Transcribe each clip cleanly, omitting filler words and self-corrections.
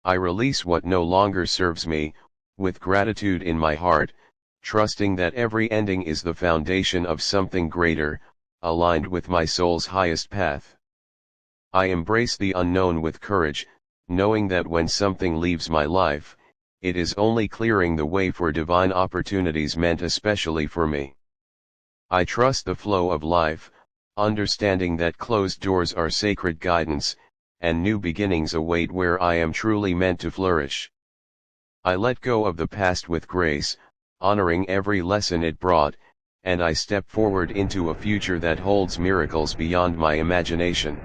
I release what no longer serves me, with gratitude in my heart, trusting that every ending is the foundation of something greater, aligned with my soul's highest path. I embrace the unknown with courage, knowing that when something leaves my life, it is only clearing the way for divine opportunities meant especially for me. I trust the flow of life, understanding that closed doors are sacred guidance, and new beginnings await where I am truly meant to flourish. I let go of the past with grace, honoring every lesson it brought, and I step forward into a future that holds miracles beyond my imagination.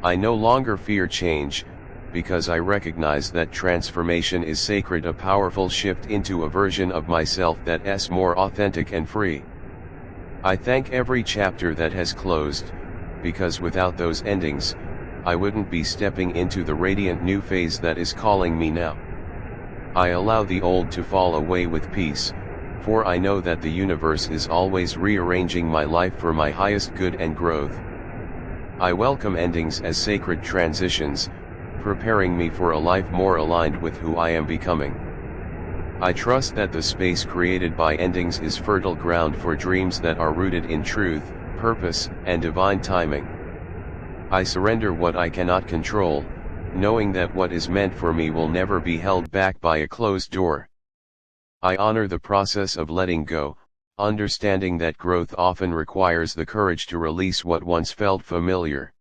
I no longer fear change, because I recognize that transformation is sacred, a powerful shift into a version of myself that is more authentic and free. I thank every chapter that has closed, because without those endings, I wouldn't be stepping into the radiant new phase that is calling me now. I allow the old to fall away with peace, for I know that the universe is always rearranging my life for my highest good and growth. I welcome endings as sacred transitions, preparing me for a life more aligned with who I am becoming. I trust that the space created by endings is fertile ground for dreams that are rooted in truth, purpose, and divine timing. I surrender what I cannot control, knowing that what is meant for me will never be held back by a closed door. I honor the process of letting go, understanding that growth often requires the courage to release what once felt familiar.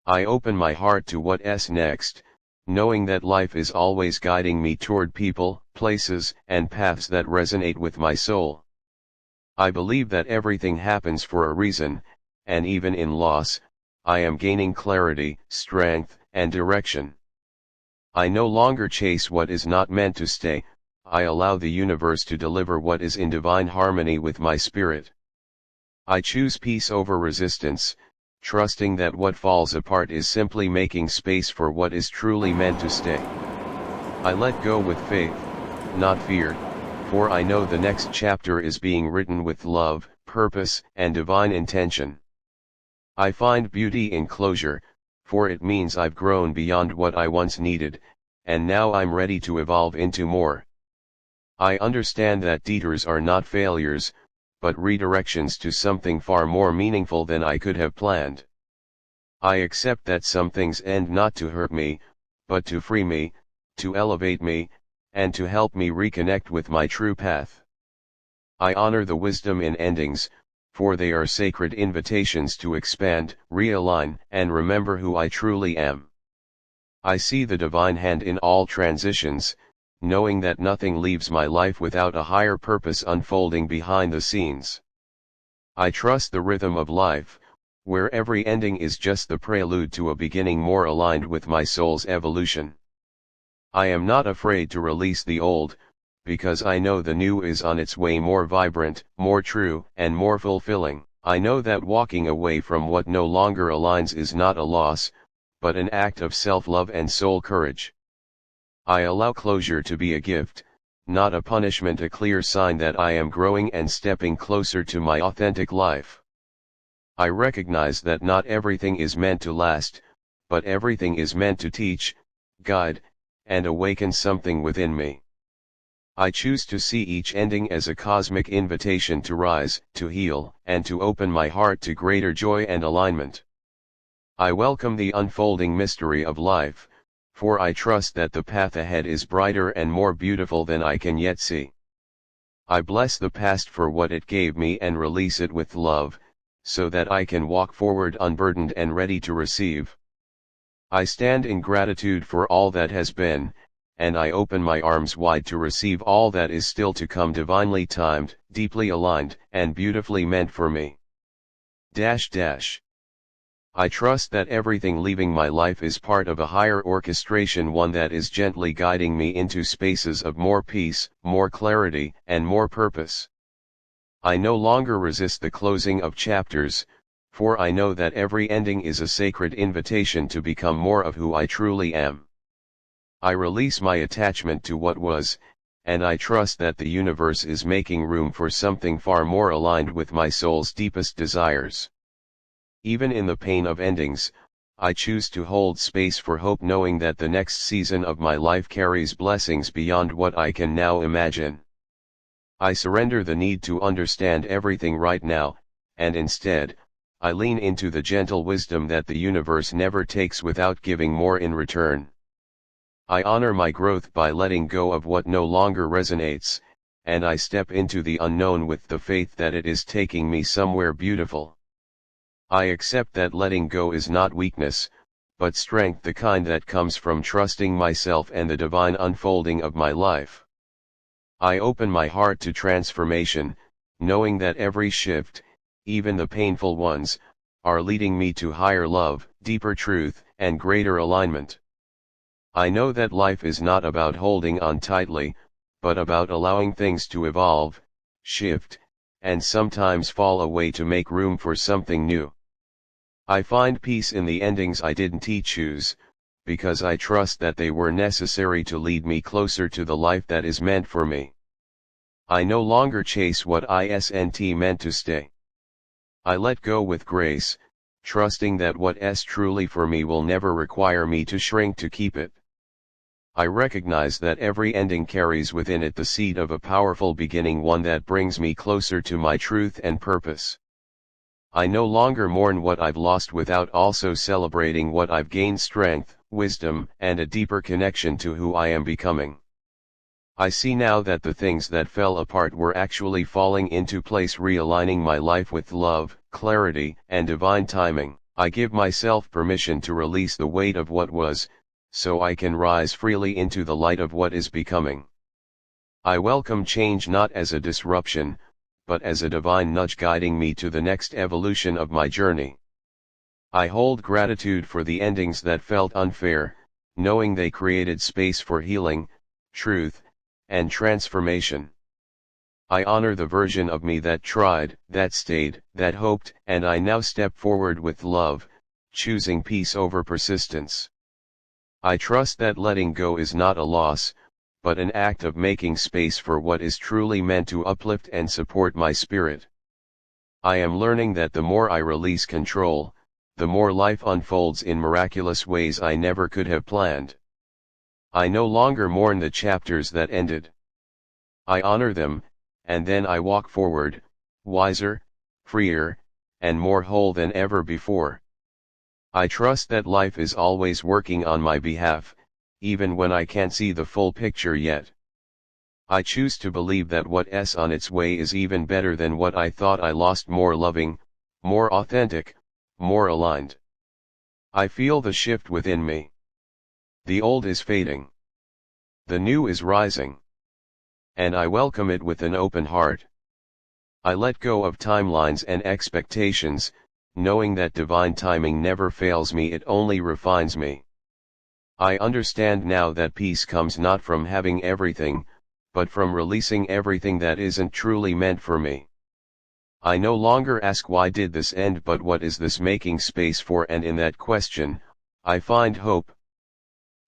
I open my heart to what's next, knowing that life is always guiding me toward people, places, and paths that resonate with my soul. I believe that everything happens for a reason, and even in loss, I am gaining clarity, strength, and direction. I no longer chase what is not meant to stay, I allow the universe to deliver what is in divine harmony with my spirit. I choose peace over resistance, trusting that what falls apart is simply making space for what is truly meant to stay. I let go with faith, not fear, for I know the next chapter is being written with love, purpose, and divine intention. I find beauty in closure, for it means I've grown beyond what I once needed, and now I'm ready to evolve into more. I understand that detours are not failures, but redirections to something far more meaningful than I could have planned. I accept that some things end not to hurt me, but to free me, to elevate me, and to help me reconnect with my true path. I honor the wisdom in endings, for they are sacred invitations to expand, realign, and remember who I truly am. I see the divine hand in all transitions, knowing that nothing leaves my life without a higher purpose unfolding behind the scenes. I trust the rhythm of life, where every ending is just the prelude to a beginning more aligned with my soul's evolution. I am not afraid to release the old, because I know the new is on its way, more vibrant, more true, and more fulfilling. I know that walking away from what no longer aligns is not a loss, but an act of self-love and soul courage. I allow closure to be a gift, not a punishment, a clear sign that I am growing and stepping closer to my authentic life. I recognize that not everything is meant to last, but everything is meant to teach, guide, and awaken something within me. I choose to see each ending as a cosmic invitation to rise, to heal, and to open my heart to greater joy and alignment. I welcome the unfolding mystery of life, for I trust that the path ahead is brighter and more beautiful than I can yet see. I bless the past for what it gave me and release it with love, so that I can walk forward unburdened and ready to receive. I stand in gratitude for all that has been, and I open my arms wide to receive all that is still to come, divinely timed, deeply aligned, and beautifully meant for me. I trust that everything leaving my life is part of a higher orchestration, one that is gently guiding me into spaces of more peace, more clarity, and more purpose. I no longer resist the closing of chapters, for I know that every ending is a sacred invitation to become more of who I truly am. I release my attachment to what was, and I trust that the universe is making room for something far more aligned with my soul's deepest desires. Even in the pain of endings, I choose to hold space for hope, knowing that the next season of my life carries blessings beyond what I can now imagine. I surrender the need to understand everything right now, and instead, I lean into the gentle wisdom that the universe never takes without giving more in return. I honor my growth by letting go of what no longer resonates, and I step into the unknown with the faith that it is taking me somewhere beautiful. I accept that letting go is not weakness, but strength, the kind that comes from trusting myself and the divine unfolding of my life. I open my heart to transformation, knowing that every shift, even the painful ones, are leading me to higher love, deeper truth, and greater alignment. I know that life is not about holding on tightly, but about allowing things to evolve, shift, and sometimes fall away to make room for something new. I find peace in the endings I didn't choose, because I trust that they were necessary to lead me closer to the life that is meant for me. I no longer chase what isn't meant to stay. I let go with grace, trusting that what's truly for me will never require me to shrink to keep it. I recognize that every ending carries within it the seed of a powerful beginning, one that brings me closer to my truth and purpose. I no longer mourn what I've lost without also celebrating what I've gained: strength, wisdom, and a deeper connection to who I am becoming. I see now that the things that fell apart were actually falling into place, realigning my life with love, clarity, and divine timing. I give myself permission to release the weight of what was, so I can rise freely into the light of what is becoming. I welcome change not as a disruption, but as a divine nudge guiding me to the next evolution of my journey. I hold gratitude for the endings that felt unfair, knowing they created space for healing, truth, and transformation. I honor the version of me that tried, that stayed, that hoped, and I now step forward with love, choosing peace over persistence. I trust that letting go is not a loss, but an act of making space for what is truly meant to uplift and support my spirit. I am learning that the more I release control, the more life unfolds in miraculous ways I never could have planned. I no longer mourn the chapters that ended. I honor them, and then I walk forward, wiser, freer, and more whole than ever before. I trust that life is always working on my behalf, even when I can't see the full picture yet. I choose to believe that what's on its way is even better than what I thought I lost: more loving, more authentic, more aligned. I feel the shift within me. The old is fading. The new is rising. And I welcome it with an open heart. I let go of timelines and expectations, knowing that divine timing never fails me, it only refines me. I understand now that peace comes not from having everything, but from releasing everything that isn't truly meant for me. I no longer ask why did this end, but what is this making space for, and in that question, I find hope.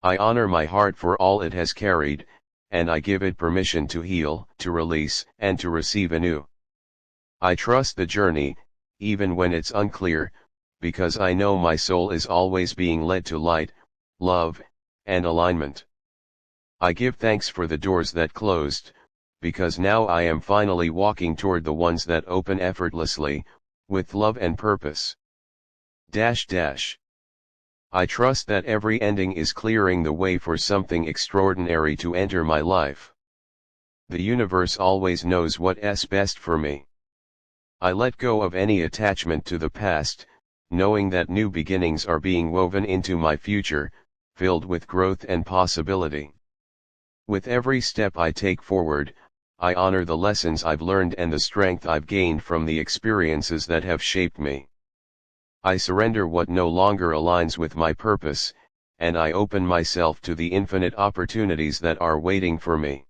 I honor my heart for all it has carried, and I give it permission to heal, to release, and to receive anew. I trust the journey, even when it's unclear, because I know my soul is always being led to light, love, and alignment. I give thanks for the doors that closed, because now I am finally walking toward the ones that open effortlessly, with love and purpose. I trust that every ending is clearing the way for something extraordinary to enter my life. The universe always knows what's best for me. I let go of any attachment to the past, knowing that new beginnings are being woven into my future, filled with growth and possibility. With every step I take forward, I honor the lessons I've learned and the strength I've gained from the experiences that have shaped me. I surrender what no longer aligns with my purpose, and I open myself to the infinite opportunities that are waiting for me.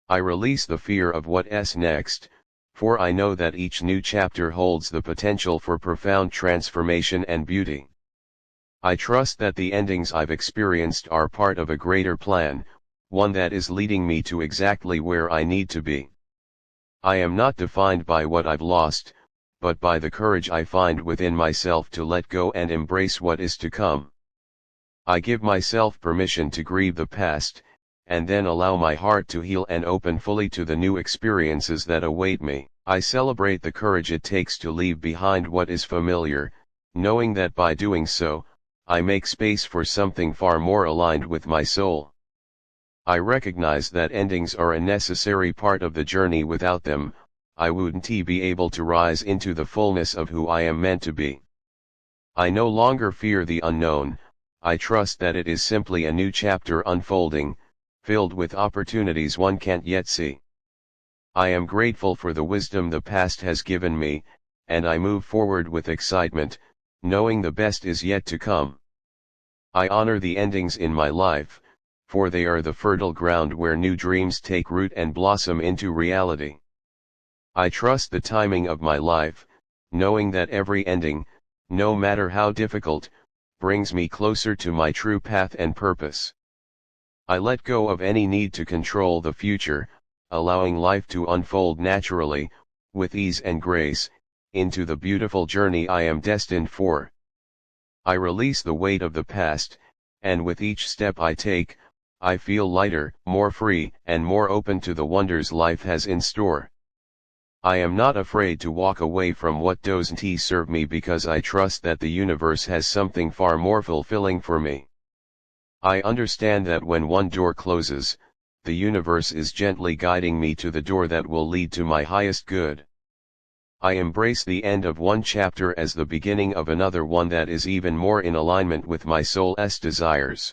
I release the fear of what's next, for I know that each new chapter holds the potential for profound transformation and beauty. I trust that the endings I've experienced are part of a greater plan, one that is leading me to exactly where I need to be. I am not defined by what I've lost, but by the courage I find within myself to let go and embrace what is to come. I give myself permission to grieve the past, and then allow my heart to heal and open fully to the new experiences that await me. I celebrate the courage it takes to leave behind what is familiar, knowing that by doing so, I make space for something far more aligned with my soul. I recognize that endings are a necessary part of the journey. Without them, I wouldn't be able to rise into the fullness of who I am meant to be. I no longer fear the unknown, I trust that it is simply a new chapter unfolding, filled with opportunities one can't yet see. I am grateful for the wisdom the past has given me, and I move forward with excitement, knowing the best is yet to come. I honor the endings in my life, for they are the fertile ground where new dreams take root and blossom into reality. I trust the timing of my life, knowing that every ending, no matter how difficult, brings me closer to my true path and purpose. I let go of any need to control the future, allowing life to unfold naturally, with ease and grace, into the beautiful journey I am destined for. I release the weight of the past, and with each step I take, I feel lighter, more free, and more open to the wonders life has in store. I am not afraid to walk away from what doesn't serve me because I trust that the universe has something far more fulfilling for me. I understand that when one door closes, the universe is gently guiding me to the door that will lead to my highest good. I embrace the end of one chapter as the beginning of another, one that is even more in alignment with my soul's desires.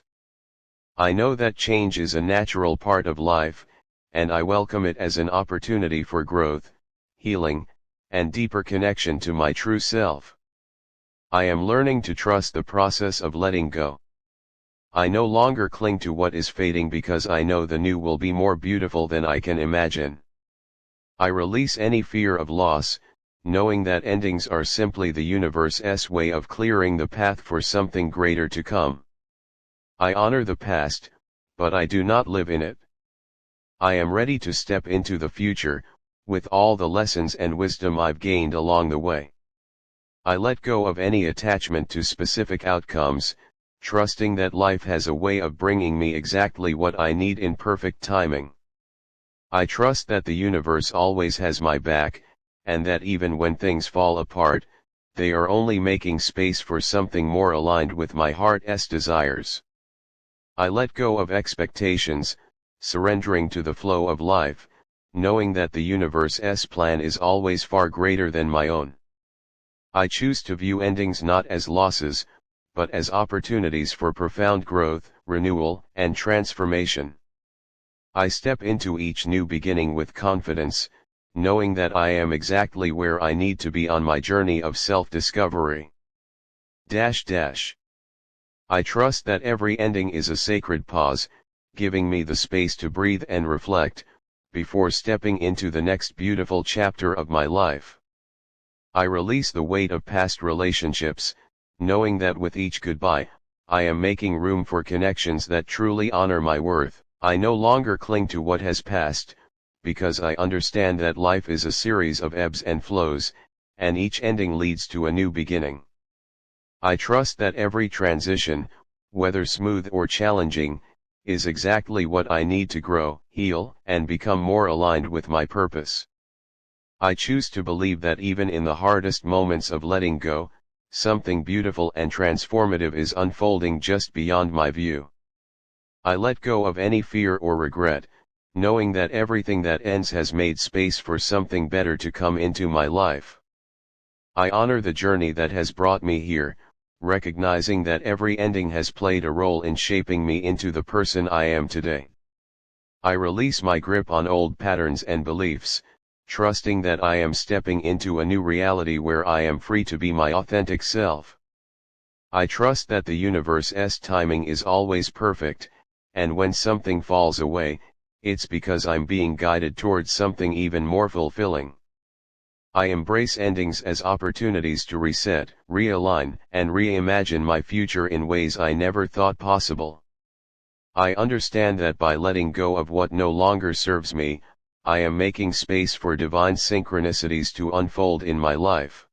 I know that change is a natural part of life, and I welcome it as an opportunity for growth, healing, and deeper connection to my true self. I am learning to trust the process of letting go. I no longer cling to what is fading because I know the new will be more beautiful than I can imagine. I release any fear of loss, knowing that endings are simply the universe's way of clearing the path for something greater to come. I honor the past, but I do not live in it. I am ready to step into the future, with all the lessons and wisdom I've gained along the way. I let go of any attachment to specific outcomes, trusting that life has a way of bringing me exactly what I need in perfect timing. I trust that the universe always has my back, and that even when things fall apart, they are only making space for something more aligned with my heart's desires. I let go of expectations, surrendering to the flow of life, knowing that the universe's plan is always far greater than my own. I choose to view endings not as losses, but as opportunities for profound growth, renewal, and transformation. I step into each new beginning with confidence, knowing that I am exactly where I need to be on my journey of self-discovery. I trust that every ending is a sacred pause, giving me the space to breathe and reflect, before stepping into the next beautiful chapter of my life. I release the weight of past relationships, knowing that with each goodbye, I am making room for connections that truly honor my worth. I no longer cling to what has passed, because I understand that life is a series of ebbs and flows, and each ending leads to a new beginning. I trust that every transition, whether smooth or challenging, is exactly what I need to grow, heal, and become more aligned with my purpose. I choose to believe that even in the hardest moments of letting go, something beautiful and transformative is unfolding just beyond my view. I let go of any fear or regret, knowing that everything that ends has made space for something better to come into my life. I honor the journey that has brought me here, recognizing that every ending has played a role in shaping me into the person I am today. I release my grip on old patterns and beliefs, trusting that I am stepping into a new reality where I am free to be my authentic self. I trust that the universe's timing is always perfect, and when something falls away, it's because I'm being guided towards something even more fulfilling. I embrace endings as opportunities to reset, realign, and reimagine my future in ways I never thought possible. I understand that by letting go of what no longer serves me, I am making space for divine synchronicities to unfold in my life.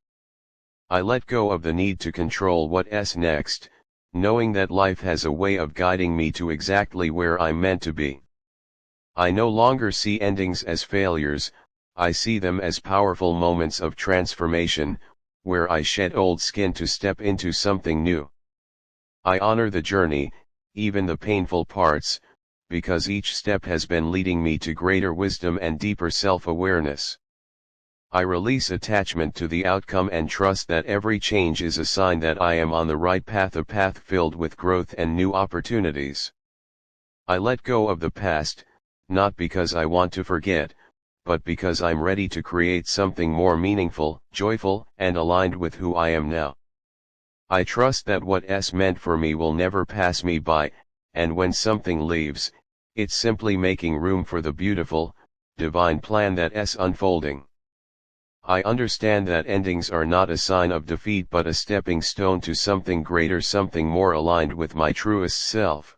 I let go of the need to control what's next, knowing that life has a way of guiding me to exactly where I'm meant to be. I no longer see endings as failures, I see them as powerful moments of transformation, where I shed old skin to step into something new. I honor the journey, even the painful parts, because each step has been leading me to greater wisdom and deeper self-awareness. I release attachment to the outcome and trust that every change is a sign that I am on the right path, a path filled with growth and new opportunities. I let go of the past, not because I want to forget, but because I'm ready to create something more meaningful, joyful, and aligned with who I am now. I trust that what's meant for me will never pass me by, and when something leaves, it's simply making room for the beautiful, divine plan that's unfolding. I understand that endings are not a sign of defeat but a stepping stone to something greater, something more aligned with my truest self.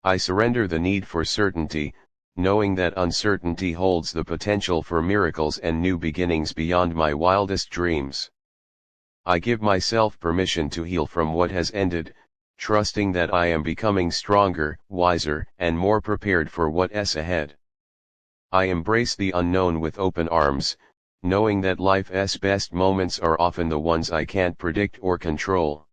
I surrender the need for certainty, knowing that uncertainty holds the potential for miracles and new beginnings beyond my wildest dreams. I give myself permission to heal from what has ended, trusting that I am becoming stronger, wiser, and more prepared for what's ahead. I embrace the unknown with open arms, knowing that life's best moments are often the ones I can't predict or control.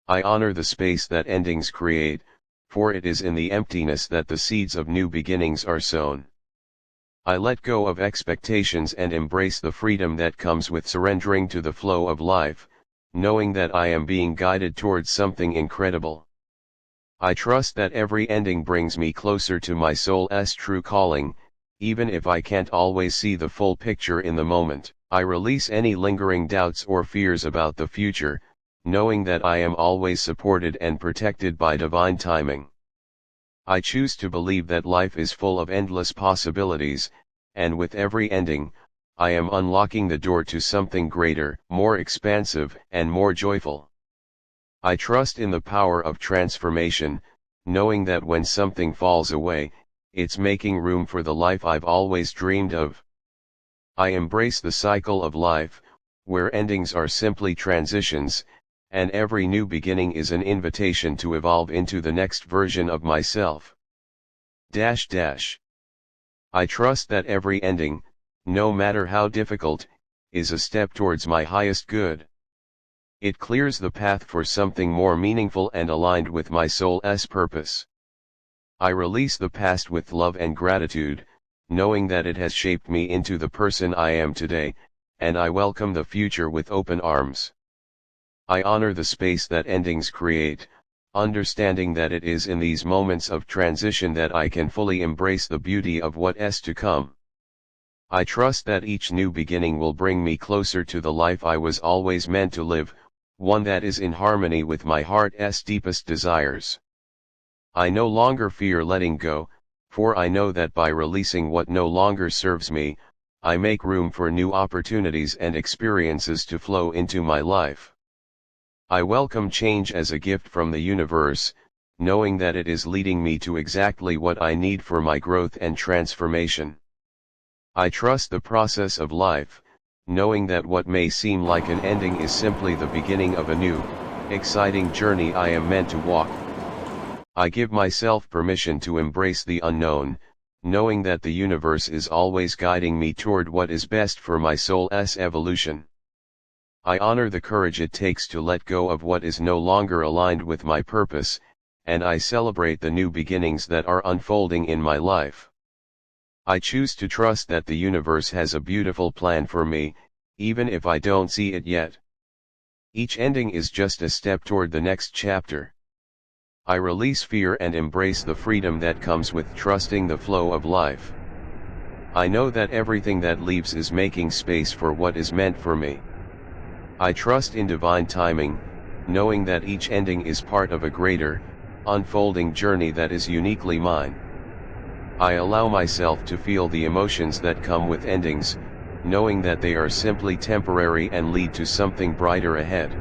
I honor the space that endings create, for it is in the emptiness that the seeds of new beginnings are sown. I let go of expectations and embrace the freedom that comes with surrendering to the flow of life, knowing that I am being guided towards something incredible. I trust that every ending brings me closer to my soul's true calling, even if I can't always see the full picture in the moment. I release any lingering doubts or fears about the future, knowing that I am always supported and protected by divine timing. I choose to believe that life is full of endless possibilities, and with every ending, I am unlocking the door to something greater, more expansive, and more joyful. I trust in the power of transformation, knowing that when something falls away, it's making room for the life I've always dreamed of. I embrace the cycle of life, where endings are simply transitions, and every new beginning is an invitation to evolve into the next version of myself. I trust that every ending, no matter how difficult, is a step towards my highest good. It clears the path for something more meaningful and aligned with my soul's purpose. I release the past with love and gratitude, knowing that it has shaped me into the person I am today, and I welcome the future with open arms. I honor the space that endings create, understanding that it is in these moments of transition that I can fully embrace the beauty of what's to come. I trust that each new beginning will bring me closer to the life I was always meant to live, one that is in harmony with my heart's deepest desires. I no longer fear letting go, for I know that by releasing what no longer serves me, I make room for new opportunities and experiences to flow into my life. I welcome change as a gift from the universe, knowing that it is leading me to exactly what I need for my growth and transformation. I trust the process of life, knowing that what may seem like an ending is simply the beginning of a new, exciting journey I am meant to walk. I give myself permission to embrace the unknown, knowing that the universe is always guiding me toward what is best for my soul's evolution. I honor the courage it takes to let go of what is no longer aligned with my purpose, and I celebrate the new beginnings that are unfolding in my life. I choose to trust that the universe has a beautiful plan for me, even if I don't see it yet. Each ending is just a step toward the next chapter. I release fear and embrace the freedom that comes with trusting the flow of life. I know that everything that leaves is making space for what is meant for me. I trust in divine timing, knowing that each ending is part of a greater, unfolding journey that is uniquely mine. I allow myself to feel the emotions that come with endings, knowing that they are simply temporary and lead to something brighter ahead.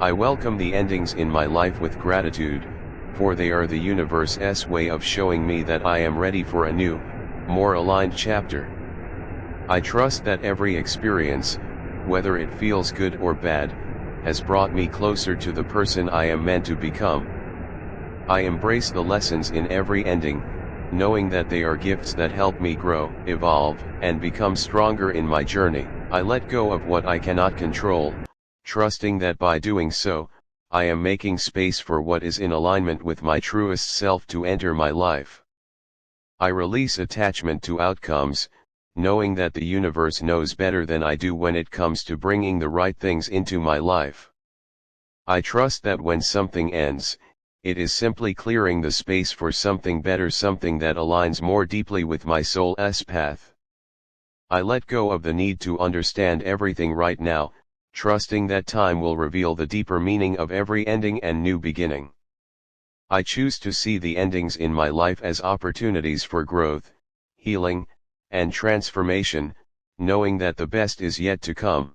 I welcome the endings in my life with gratitude, for they are the universe's way of showing me that I am ready for a new, more aligned chapter. I trust that every experience, whether it feels good or bad, has brought me closer to the person I am meant to become. I embrace the lessons in every ending, knowing that they are gifts that help me grow, evolve, and become stronger in my journey. I let go of what I cannot control, trusting that by doing so, I am making space for what is in alignment with my truest self to enter my life. I release attachment to outcomes, knowing that the universe knows better than I do when it comes to bringing the right things into my life. I trust that when something ends, it is simply clearing the space for something better, something that aligns more deeply with my soul's path. I let go of the need to understand everything right now, trusting that time will reveal the deeper meaning of every ending and new beginning. I choose to see the endings in my life as opportunities for growth, healing, and transformation, knowing that the best is yet to come.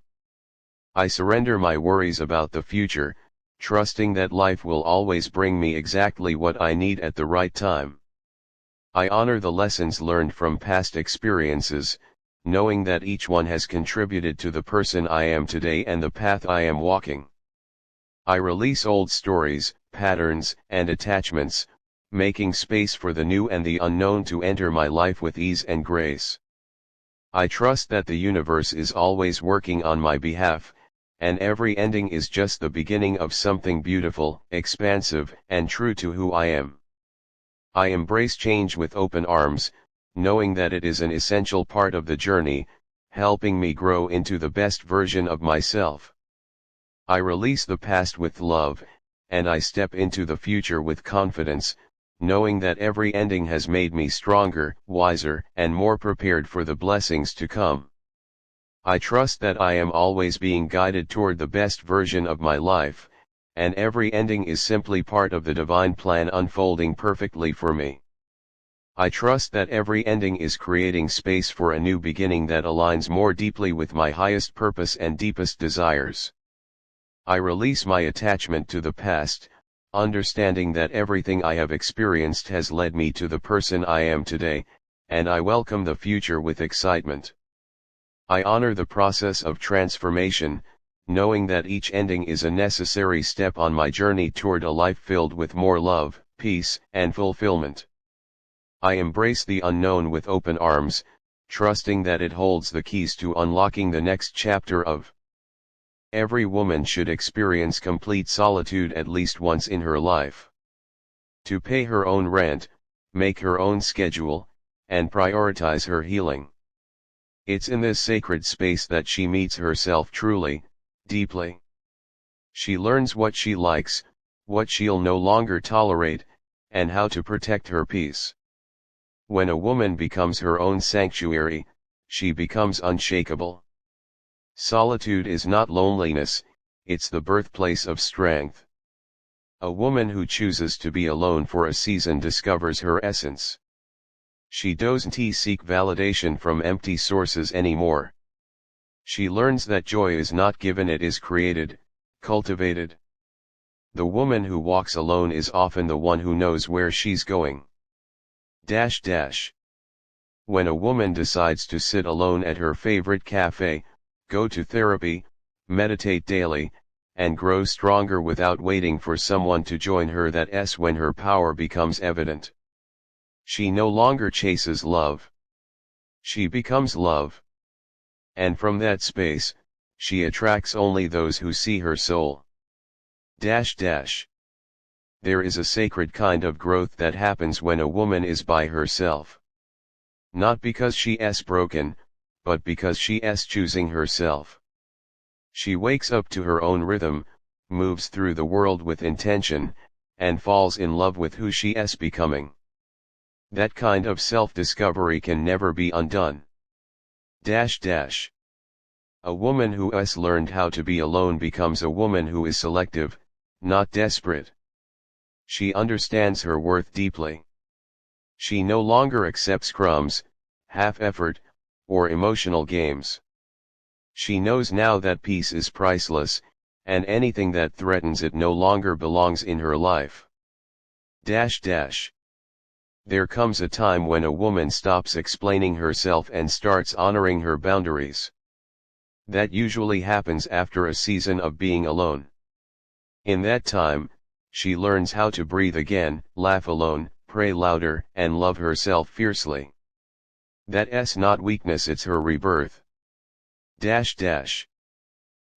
I surrender my worries about the future, trusting that life will always bring me exactly what I need at the right time. I honor the lessons learned from past experiences, knowing that each one has contributed to the person I am today and the path I am walking. I release old stories, patterns, and attachments, making space for the new and the unknown to enter my life with ease and grace. I trust that the universe is always working on my behalf, and every ending is just the beginning of something beautiful, expansive, and true to who I am. I embrace change with open arms, knowing that it is an essential part of the journey, helping me grow into the best version of myself. I release the past with love, and I step into the future with confidence, knowing that every ending has made me stronger, wiser, and more prepared for the blessings to come. I trust that I am always being guided toward the best version of my life, and every ending is simply part of the divine plan unfolding perfectly for me. I trust that every ending is creating space for a new beginning that aligns more deeply with my highest purpose and deepest desires. I release my attachment to the past, understanding that everything I have experienced has led me to the person I am today, and I welcome the future with excitement. I honor the process of transformation, knowing that each ending is a necessary step on my journey toward a life filled with more love, peace, and fulfillment. I embrace the unknown with open arms, trusting that it holds the keys to unlocking the next chapter of. Every woman should experience complete solitude at least once in her life. To pay her own rent, make her own schedule, and prioritize her healing. It's in this sacred space that she meets herself truly, deeply. She learns what she likes, what she'll no longer tolerate, and how to protect her peace. When a woman becomes her own sanctuary, she becomes unshakable. Solitude is not loneliness, it's the birthplace of strength. A woman who chooses to be alone for a season discovers her essence. She doesn't seek validation from empty sources anymore. She learns that joy is not given, it is created, cultivated. The woman who walks alone is often the one who knows where she's going. When a woman decides to sit alone at her favorite cafe, go to therapy, meditate daily, and grow stronger without waiting for someone to join her, that's when her power becomes evident. She no longer chases love. She becomes love. And from that space, she attracts only those who see her soul. There is a sacred kind of growth that happens when a woman is by herself. Not because she's broken, but because she's choosing herself. She wakes up to her own rhythm, moves through the world with intention, and falls in love with who she's becoming. That kind of self-discovery can never be undone. A woman who has learned how to be alone becomes a woman who is selective, not desperate. She understands her worth deeply. She no longer accepts crumbs, half-effort, or emotional games. She knows now that peace is priceless, and anything that threatens it no longer belongs in her life. There comes a time when a woman stops explaining herself and starts honoring her boundaries. That usually happens after a season of being alone. In that time, she learns how to breathe again, laugh alone, pray louder, and love herself fiercely. That's not weakness, it's her rebirth.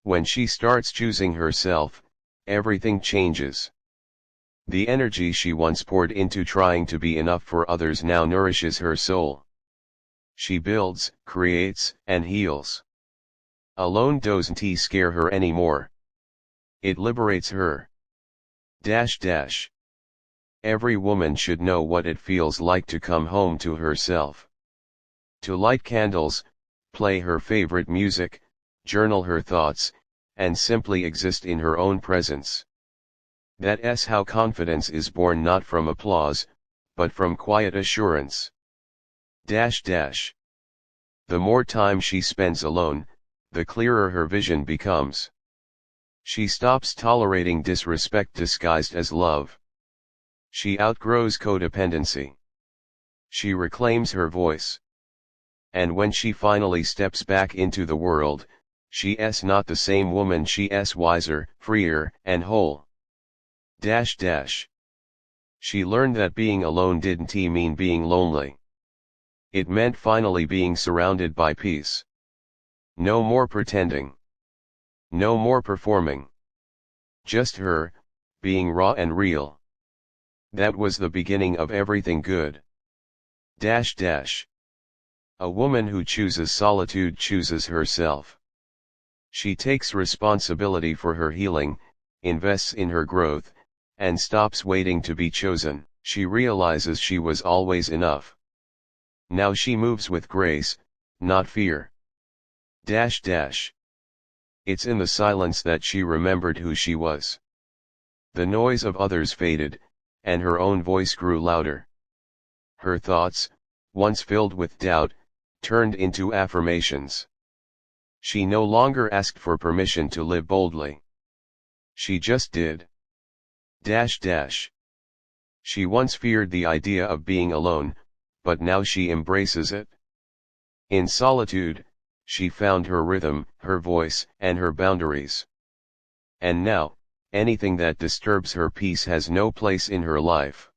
When she starts choosing herself, everything changes. The energy she once poured into trying to be enough for others now nourishes her soul. She builds, creates, and heals. Alone doesn't scare her anymore. It liberates her. Every woman should know what it feels like to come home to herself. To light candles, play her favorite music, journal her thoughts, and simply exist in her own presence. That's how confidence is born, not from applause, but from quiet assurance. The more time she spends alone, the clearer her vision becomes. She stops tolerating disrespect disguised as love. She outgrows codependency. She reclaims her voice. And when she finally steps back into the world, she's not the same woman, she's wiser, freer, and whole. She learned that being alone didn't mean being lonely. It meant finally being surrounded by peace. No more pretending. No more performing. Just her, being raw and real. That was the beginning of everything good. A woman who chooses solitude chooses herself. She takes responsibility for her healing, invests in her growth, and stops waiting to be chosen. She realizes she was always enough. Now she moves with grace, not fear. It's in the silence that she remembered who she was. The noise of others faded, and her own voice grew louder. Her thoughts, once filled with doubt, turned into affirmations. She no longer asked for permission to live boldly. She just did. She once feared the idea of being alone, but now she embraces it. In solitude, she found her rhythm, her voice, and her boundaries. And now, anything that disturbs her peace has no place in her life.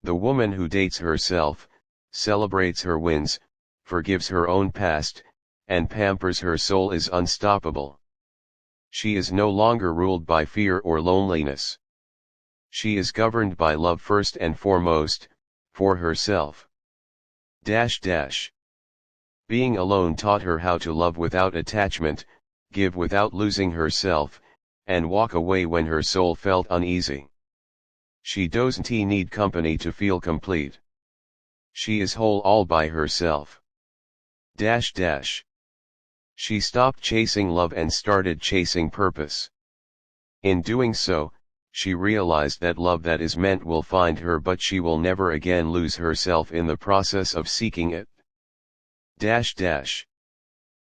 The woman who dates herself, celebrates her wins, forgives her own past, and pampers her soul is unstoppable. She is no longer ruled by fear or loneliness. She is governed by love first and foremost, for herself. Being alone taught her how to love without attachment, give without losing herself, and walk away when her soul felt uneasy. She doesn't need company to feel complete. She is whole all by herself. She stopped chasing love and started chasing purpose. In doing so, she realized that love that is meant will find her, but she will never again lose herself in the process of seeking it.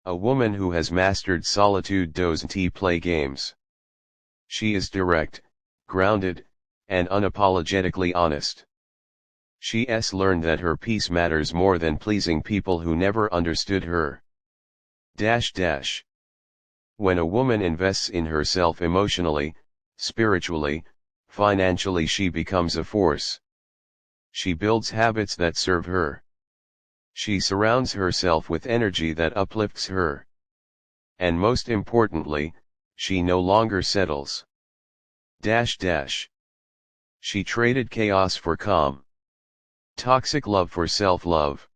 A woman who has mastered solitude doesn't play games. She is direct, grounded, and unapologetically honest. She's learned that her peace matters more than pleasing people who never understood her. When a woman invests in herself emotionally, spiritually, financially, she becomes a force. She builds habits that serve her. She surrounds herself with energy that uplifts her. And most importantly, she no longer settles. She traded chaos for calm. Toxic love for self-love.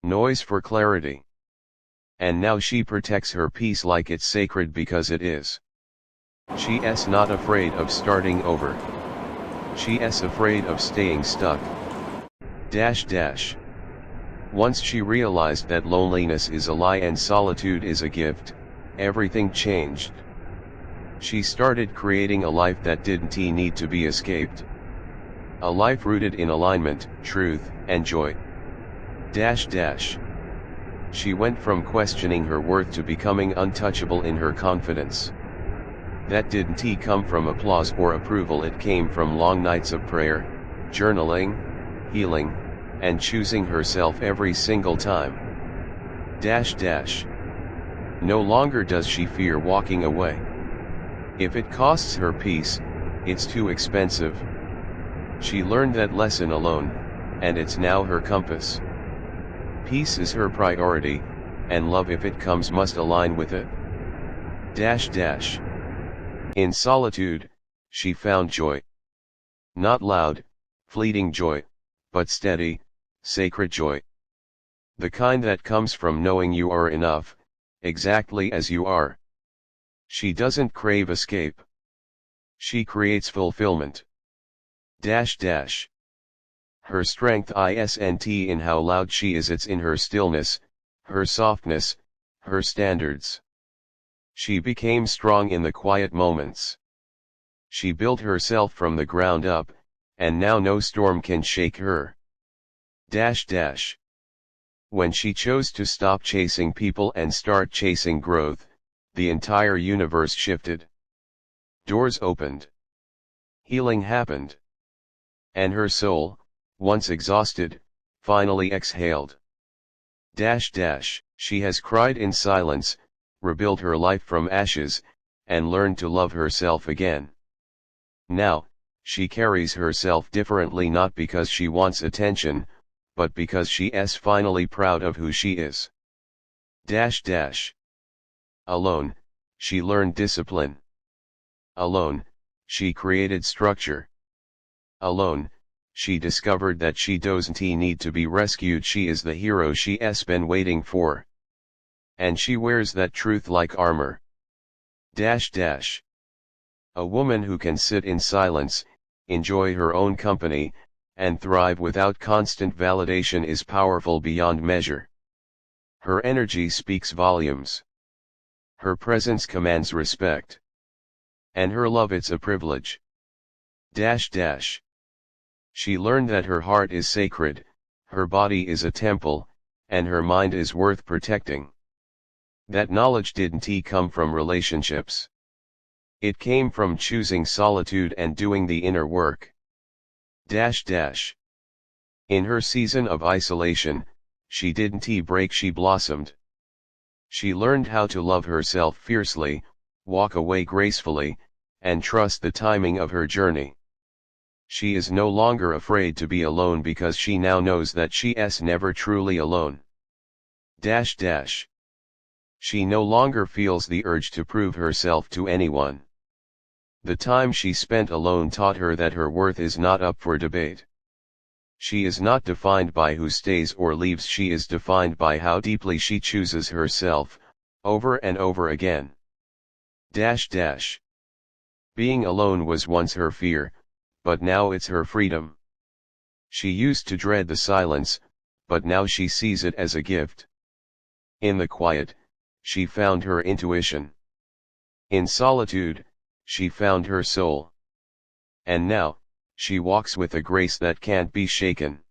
Noise for clarity. And now she protects her peace like it's sacred because it is. She's not afraid of starting over. She's afraid of staying stuck. Once she realized that loneliness is a lie and solitude is a gift, everything changed. She started creating a life that didn't need to be escaped. A life rooted in alignment, truth, and joy. She went from questioning her worth to becoming untouchable in her confidence. That didn't come from applause or approval, it came from long nights of prayer, journaling, healing, and choosing herself every single time. No longer does she fear walking away. If it costs her peace, it's too expensive. She learned that lesson alone, and it's now her compass. Peace is her priority, and love, if it comes, must align with it. In solitude, she found joy. Not loud, fleeting joy, but steady, sacred joy. The kind that comes from knowing you are enough, exactly as you are. She doesn't crave escape. She creates fulfillment. Her strength isn't in how loud she is, it's in her stillness, her softness, her standards. She became strong in the quiet moments. She built herself from the ground up, and now no storm can shake her. When she chose to stop chasing people and start chasing growth, the entire universe shifted. Doors opened. Healing happened. And her soul, once exhausted, finally exhaled. She has cried in silence, rebuilt her life from ashes, and learned to love herself again. Now, she carries herself differently, not because she wants attention, but because she is finally proud of who she is. Alone, she learned discipline. Alone, she created structure. Alone, she discovered that she doesn't need to be rescued, she is the hero she's been waiting for. And she wears that truth like armor. A woman who can sit in silence, enjoy her own company, and thrive without constant validation is powerful beyond measure. Her energy speaks volumes. Her presence commands respect. And her love, it's a privilege. She learned that her heart is sacred, her body is a temple, and her mind is worth protecting. That knowledge didn't come from relationships. It came from choosing solitude and doing the inner work. In her season of isolation, she didn't break, she blossomed. She learned how to love herself fiercely, walk away gracefully, and trust the timing of her journey. She is no longer afraid to be alone because she now knows that she's never truly alone. She no longer feels the urge to prove herself to anyone. The time she spent alone taught her that her worth is not up for debate. She is not defined by who stays or leaves, she is defined by how deeply she chooses herself, over and over again. Being alone was once her fear, but now it's her freedom. She used to dread the silence, but now she sees it as a gift. In the quiet, she found her intuition. In solitude, she found her soul. And now, she walks with a grace that can't be shaken.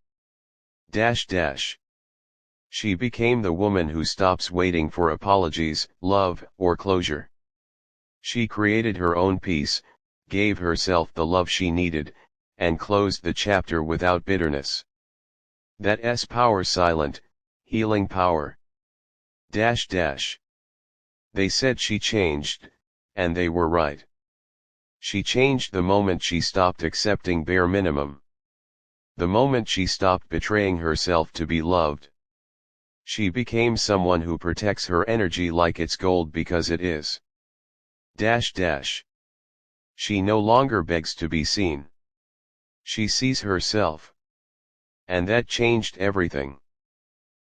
She became the woman who stops waiting for apologies, love, or closure. She created her own peace, gave herself the love she needed, and closed the chapter without bitterness. That's power, silent, healing power. They said she changed, and they were right. She changed the moment she stopped accepting bare minimum. The moment she stopped betraying herself to be loved. She became someone who protects her energy like it's gold because it is. She no longer begs to be seen. She sees herself. And that changed everything.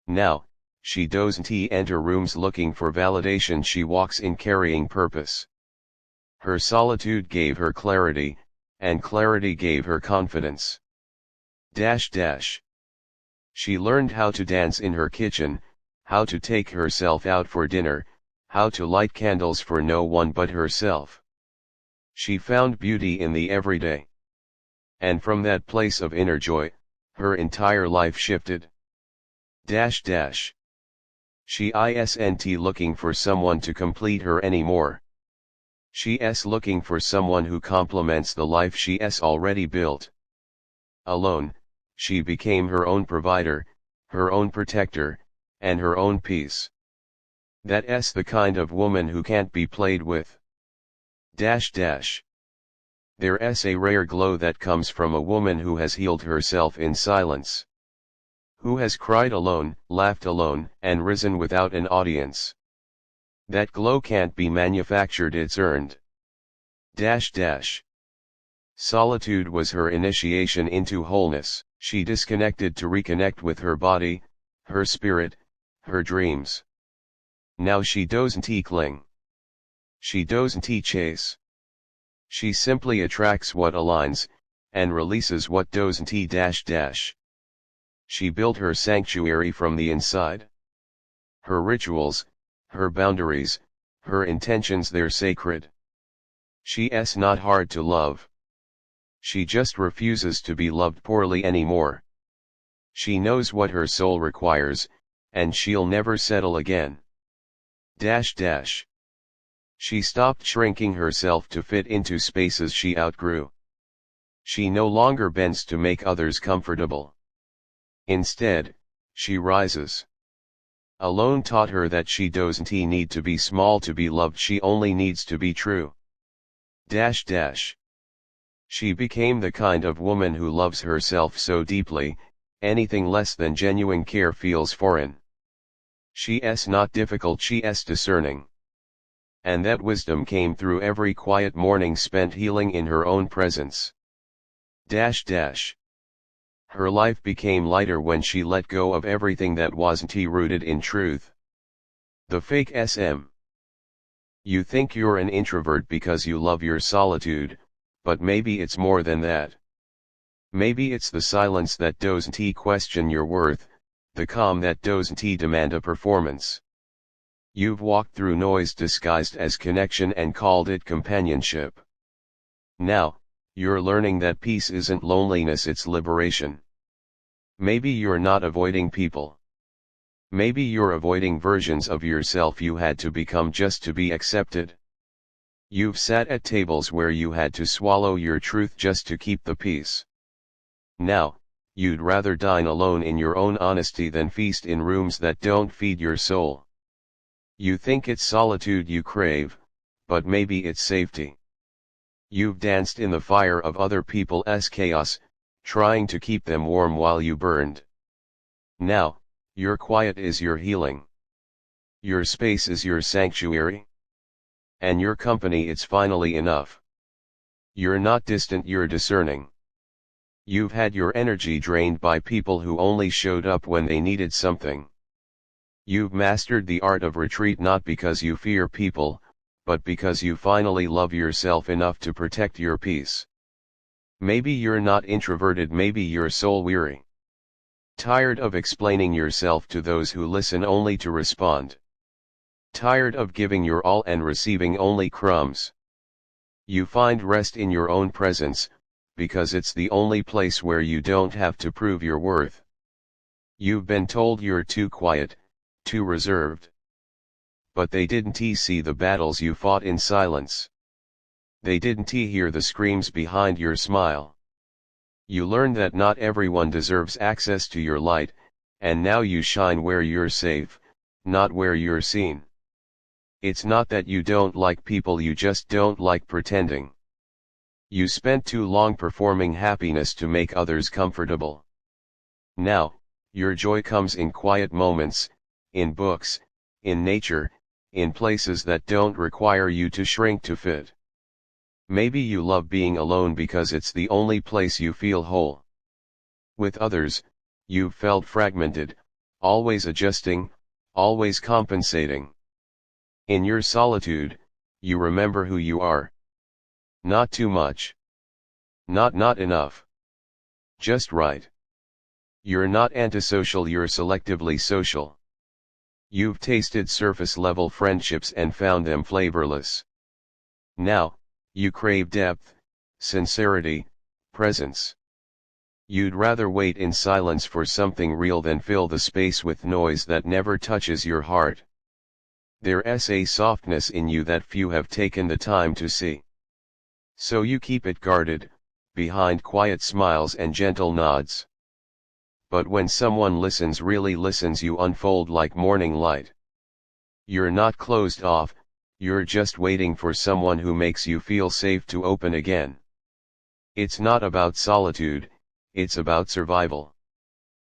Now, she doesn't enter rooms looking for validation, she walks in carrying purpose. Her solitude gave her clarity, and clarity gave her confidence. She learned how to dance in her kitchen, how to take herself out for dinner, how to light candles for no one but herself. She found beauty in the everyday. And from that place of inner joy, her entire life shifted. She isn't looking for someone to complete her anymore. She's looking for someone who complements the life she's already built. Alone, she became her own provider, her own protector, and her own peace. That's the kind of woman who can't be played with. Dash dash. There's a rare glow that comes from a woman who has healed herself in silence. Who has cried alone, laughed alone, and risen without an audience. That glow can't be manufactured, it's earned. Dash dash. Solitude was her initiation into wholeness. She disconnected to reconnect with her body, her spirit, her dreams. Now she doesn't cling. She doesn't chase. She simply attracts what aligns, and releases what doesn't. Dash dash. She built her sanctuary from the inside. Her rituals, her boundaries, her intentions, they're sacred. She's not hard to love. She just refuses to be loved poorly anymore. She knows what her soul requires, and she'll never settle again. Dash dash. She stopped shrinking herself to fit into spaces she outgrew. She no longer bends to make others comfortable. Instead, she rises. Alone taught her that she doesn't need to be small to be loved, she only needs to be true. Dash dash. She became the kind of woman who loves herself so deeply, anything less than genuine care feels foreign. She's not difficult, she's discerning. And that wisdom came through every quiet morning spent healing in her own presence. Dash dash. Her life became lighter when she let go of everything that wasn't rooted in truth. The fake SM. You think you're an introvert because you love your solitude, but maybe it's more than that. Maybe it's the silence that doesn't question your worth, the calm that doesn't demand a performance. You've walked through noise disguised as connection and called it companionship. Now, you're learning that peace isn't loneliness, it's liberation. Maybe you're not avoiding people. Maybe you're avoiding versions of yourself you had to become just to be accepted. You've sat at tables where you had to swallow your truth just to keep the peace. Now, you'd rather dine alone in your own honesty than feast in rooms that don't feed your soul. You think it's solitude you crave, but maybe it's safety. You've danced in the fire of other people's chaos, trying to keep them warm while you burned. Now, your quiet is your healing. Your space is your sanctuary. And your company, it's finally enough. You're not distant, you're discerning. You've had your energy drained by people who only showed up when they needed something. You've mastered the art of retreat not because you fear people, but because you finally love yourself enough to protect your peace. Maybe you're not introverted, maybe you're soul weary. Tired of explaining yourself to those who listen only to respond. Tired of giving your all and receiving only crumbs. You find rest in your own presence, because it's the only place where you don't have to prove your worth. You've been told you're too quiet, too reserved. But they didn't see the battles you fought in silence. They didn't hear the screams behind your smile. You learned that not everyone deserves access to your light, and now you shine where you're safe, not where you're seen. It's not that you don't like people, you just don't like pretending. You spent too long performing happiness to make others comfortable. Now, your joy comes in quiet moments, in books, in nature, in places that don't require you to shrink to fit. Maybe you love being alone because it's the only place you feel whole. With others, you've felt fragmented, always adjusting, always compensating. In your solitude, you remember who you are. Not too much. Not enough. Just right. You're not antisocial, you're selectively social. You've tasted surface-level friendships and found them flavorless. Now, you crave depth, sincerity, presence. You'd rather wait in silence for something real than fill the space with noise that never touches your heart. There's a softness in you that few have taken the time to see. So you keep it guarded, behind quiet smiles and gentle nods. But when someone listens, really listens, you unfold like morning light. You're not closed off, you're just waiting for someone who makes you feel safe to open again. It's not about solitude, it's about survival.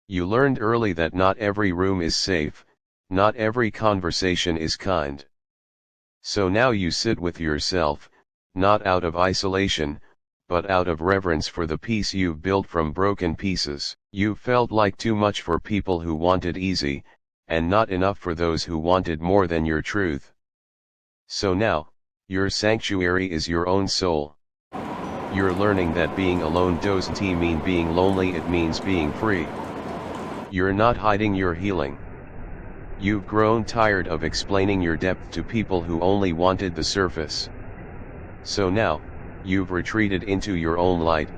You learned early that not every room is safe, not every conversation is kind. So now you sit with yourself, not out of isolation, but out of reverence for the peace you've built from broken pieces. You felt like too much for people who wanted easy, and not enough for those who wanted more than your truth. So now, your sanctuary is your own soul. You're learning that being alone doesn't mean being lonely, it means being free. You're not hiding your healing. You've grown tired of explaining your depth to people who only wanted the surface. So now, you've retreated into your own light,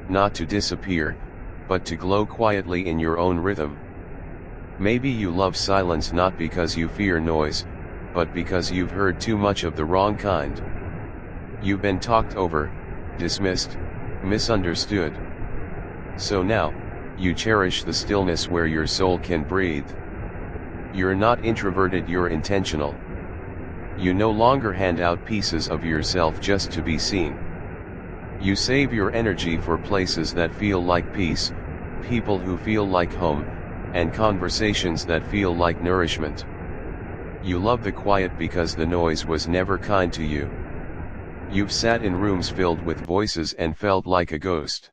not to disappear, but to glow quietly in your own rhythm. Maybe you love silence not because you fear noise, but because you've heard too much of the wrong kind. You've been talked over, dismissed, misunderstood. So now, you cherish the stillness where your soul can breathe. You're not introverted, you're intentional. You no longer hand out pieces of yourself just to be seen. You save your energy for places that feel like peace, people who feel like home, and conversations that feel like nourishment. You love the quiet because the noise was never kind to you. You've sat in rooms filled with voices and felt like a ghost.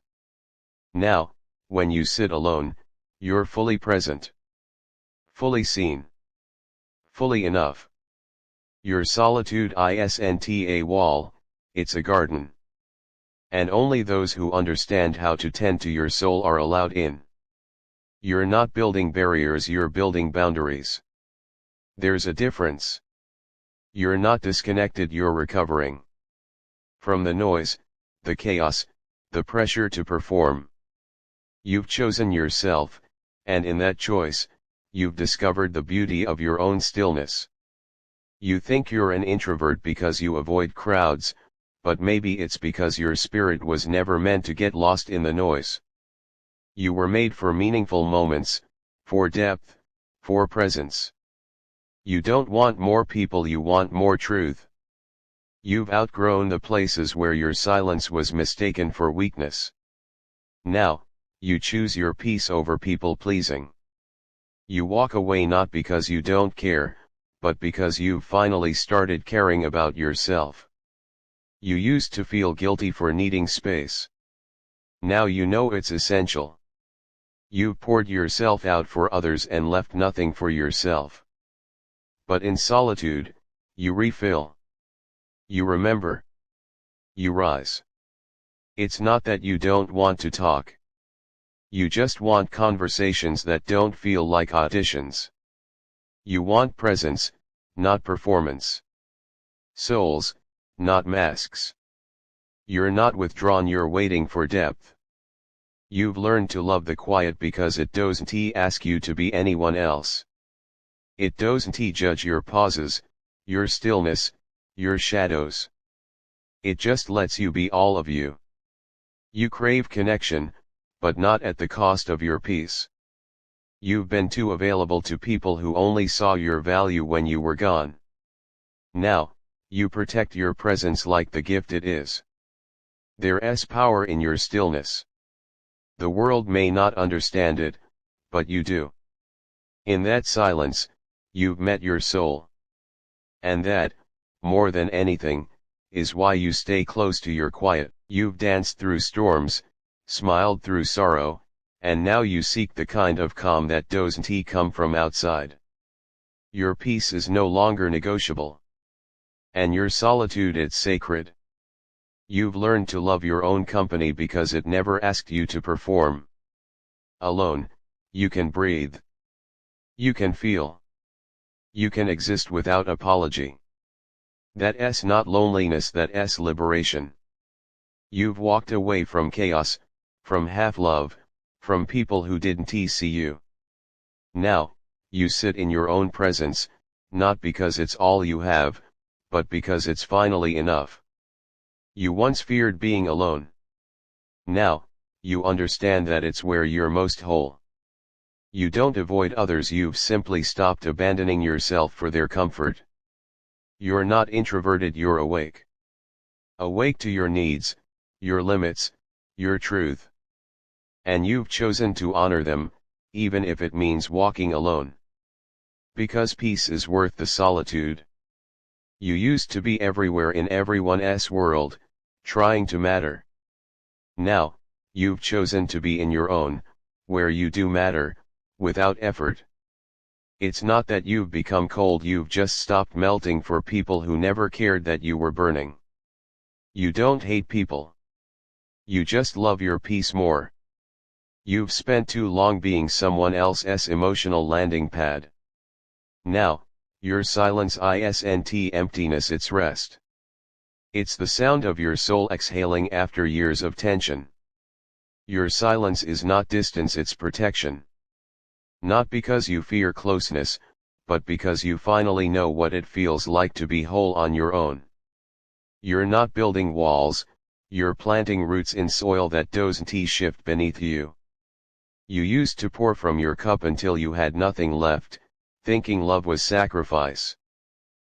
Now, when you sit alone, you're fully present. Fully seen. Fully enough. Your solitude isn't a wall, it's a garden. And only those who understand how to tend to your soul are allowed in. You're not building barriers, you're building boundaries. There's a difference. You're not disconnected, you're recovering. From the noise, the chaos, the pressure to perform. You've chosen yourself, and in that choice, you've discovered the beauty of your own stillness. You think you're an introvert because you avoid crowds, but maybe it's because your spirit was never meant to get lost in the noise. You were made for meaningful moments, for depth, for presence. You don't want more people, you want more truth. You've outgrown the places where your silence was mistaken for weakness. Now, you choose your peace over people pleasing. You walk away not because you don't care, but because you've finally started caring about yourself. You used to feel guilty for needing space. Now you know it's essential. You've poured yourself out for others and left nothing for yourself. But in solitude, you refill. You remember. You rise. It's not that you don't want to talk. You just want conversations that don't feel like auditions. You want presence, not performance. Souls, not masks. You're not withdrawn, you're waiting for depth. You've learned to love the quiet because it doesn't ask you to be anyone else. It doesn't judge your pauses, your stillness, your shadows. It just lets you be all of you. You crave connection, but not at the cost of your peace. You've been too available to people who only saw your value when you were gone. Now, you protect your presence like the gift it is. There's power in your stillness. The world may not understand it, but you do. In that silence, you've met your soul. And that, more than anything, is why you stay close to your quiet. You've danced through storms, smiled through sorrow, and now you seek the kind of calm that doesn't come from outside. Your peace is no longer negotiable. And your solitude is sacred. You've learned to love your own company because it never asked you to perform. Alone, you can breathe. You can feel. You can exist without apology. That's not loneliness, that's liberation. You've walked away from chaos, from half-love, from people who didn't see you. Now, you sit in your own presence, not because it's all you have, but because it's finally enough. You once feared being alone. Now, you understand that it's where you're most whole. You don't avoid others, you've simply stopped abandoning yourself for their comfort. You're not introverted, you're awake. Awake to your needs, your limits, your truth. And you've chosen to honor them, even if it means walking alone. Because peace is worth the solitude. You used to be everywhere in everyone's world, trying to matter. Now, you've chosen to be in your own, where you do matter, without effort. It's not that you've become cold, you've just stopped melting for people who never cared that you were burning. You don't hate people. You just love your peace more. You've spent too long being someone else's emotional landing pad. Now, your silence isn't emptiness, it's rest. It's the sound of your soul exhaling after years of tension. Your silence is not distance, it's protection. Not because you fear closeness, but because you finally know what it feels like to be whole on your own. You're not building walls, you're planting roots in soil that doesn't shift beneath you. You used to pour from your cup until you had nothing left, thinking love was sacrifice.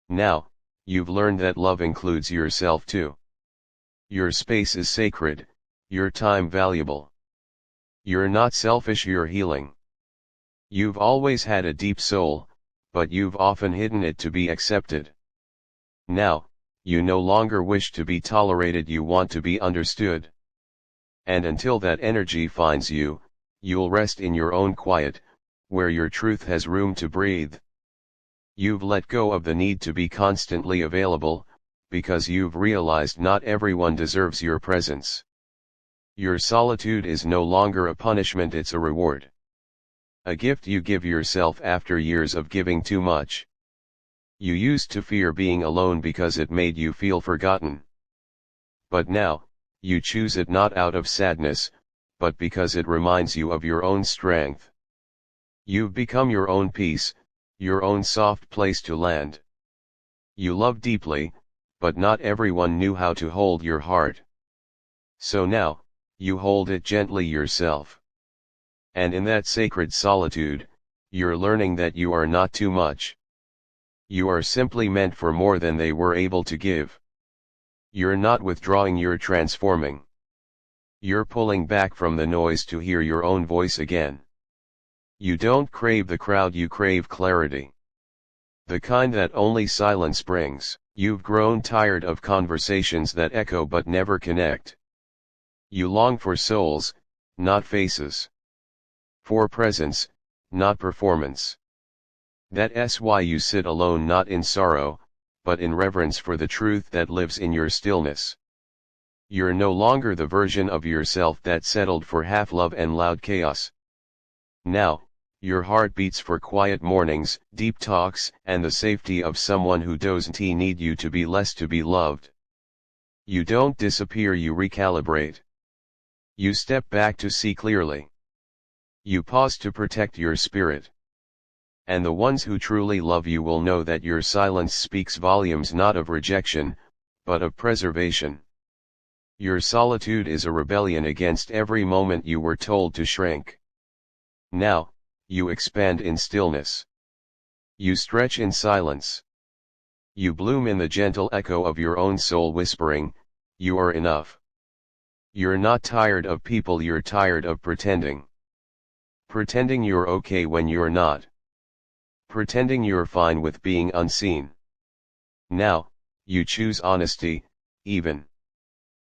Now, you've learned that love includes yourself too. Your space is sacred, your time valuable. You're not selfish, you're healing. You've always had a deep soul, but you've often hidden it to be accepted. Now, you no longer wish to be tolerated, you want to be understood. And until that energy finds you, you'll rest in your own quiet, where your truth has room to breathe. You've let go of the need to be constantly available, because you've realized not everyone deserves your presence. Your solitude is no longer a punishment, it's a reward. A gift you give yourself after years of giving too much. You used to fear being alone because it made you feel forgotten. But now, you choose it not out of sadness, but because it reminds you of your own strength. You've become your own peace, your own soft place to land. You love deeply, but not everyone knew how to hold your heart. So now, you hold it gently yourself. And in that sacred solitude, you're learning that you are not too much. You are simply meant for more than they were able to give. You're not withdrawing, you're transforming. You're pulling back from the noise to hear your own voice again. You don't crave the crowd, you crave clarity. The kind that only silence brings. You've grown tired of conversations that echo but never connect. You long for souls, not faces. For presence, not performance. That's why you sit alone, not in sorrow, but in reverence for the truth that lives in your stillness. You're no longer the version of yourself that settled for half love and loud chaos. Now, your heart beats for quiet mornings, deep talks, and the safety of someone who doesn't need you to be less to be loved. You don't disappear, you recalibrate. You step back to see clearly. You pause to protect your spirit. And the ones who truly love you will know that your silence speaks volumes, not of rejection, but of preservation. Your solitude is a rebellion against every moment you were told to shrink. Now, you expand in stillness. You stretch in silence. You bloom in the gentle echo of your own soul whispering, "You are enough." You're not tired of people, you're tired of pretending. Pretending you're okay when you're not. Pretending you're fine with being unseen. Now, you choose honesty, even